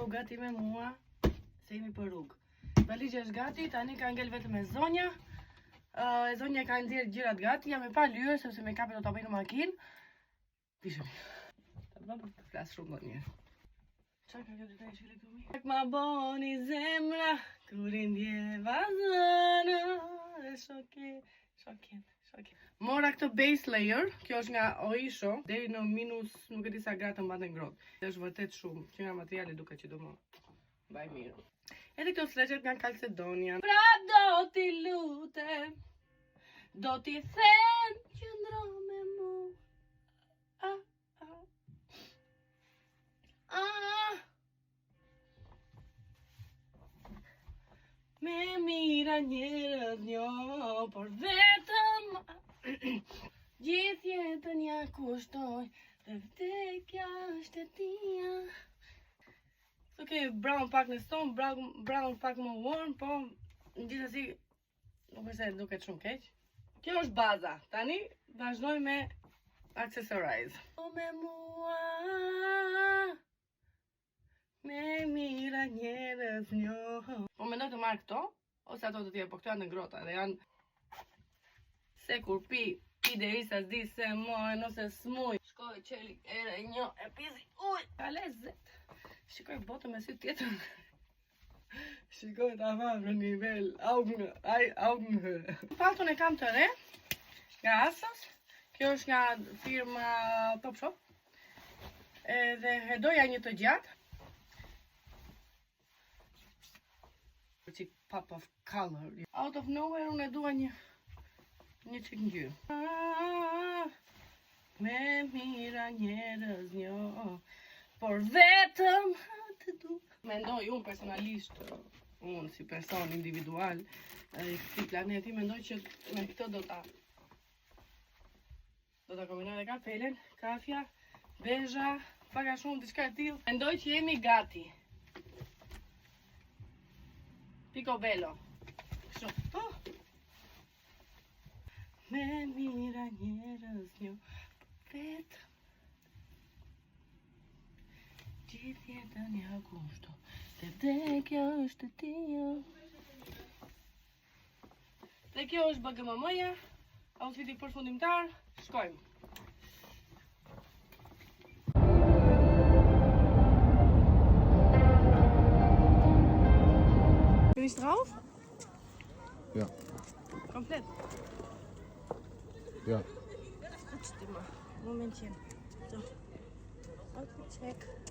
u gati me mua, se jemi për rrugë. Valigja është gati, tani ka ngel vetëm e zonja. E zonja ka nxjerrë gjërat gati, jam e pa lyer sepse me kape do ta bëj në makinë. Pishemi. Ta bëj për të flas shumë më mirë. Çfarë ka këtë të shkëlqy këmi? Pak ma boni zemra, kur i ndjeva zëna, e shoket. Mora këtë base layer, kjo është nga Oisho, deri në minus, nuk e di sa gradë mbante ngrohtë. Është vërtet shumë, që nga materiali duket që do më mbaj mirë. Edhe këto sleqet nga Calcedonia. Prap do t'i lutem, do t'i them qëndro me mua. Me mira njerëz njo, por vetëm gjithë jetën ja kushtoj, dhe vdekja është e tia. Ok, brown pak në ston, brown pak më warm, po në gjithësi nuk e se duket shumë keq. Kjo është baza, tani vazhdoj me accessorize. O me mua, me mira njerëz njo. Po mendoj të marrë këto, ose ato të tjerë, po këto janë në grota dhe janë se kur pi deri sa s'di se mojnë ose s'muj. Shkoj qeli ere një e pizi uj, ka lezet. Shikoj botën me sy tjetër. Shikoj ta marrë në nivel Augenhöhe. Palton e kam të re, nga Asos. Kjo është nga firma Topshop. Edhe e doja një të gjatë. Qik pop of color. Out of nowhere unë e dua një qik ngjyrë. Me mira njerëz njo, por vetëm të du. Mendoj unë personalisht, unë si person individual, i këtij planeti, mendoj që me këtë do ta kombinoj dhe kapelen, kafja, bezha, paka shumë diçka e tillë. Mendoj që jemi gati. Picobello. Kështu. Me mira njerëz njo, vetëm gjithë jetën ja kushtoj, dhe vdekja është e tia. Dhe kjo është BGMM-ja, outfiti përfundimtar, shkojmë. Bin ich drauf? Ja. Komplett? Ja. Gut, mal. Momentchen. So. Outfit check.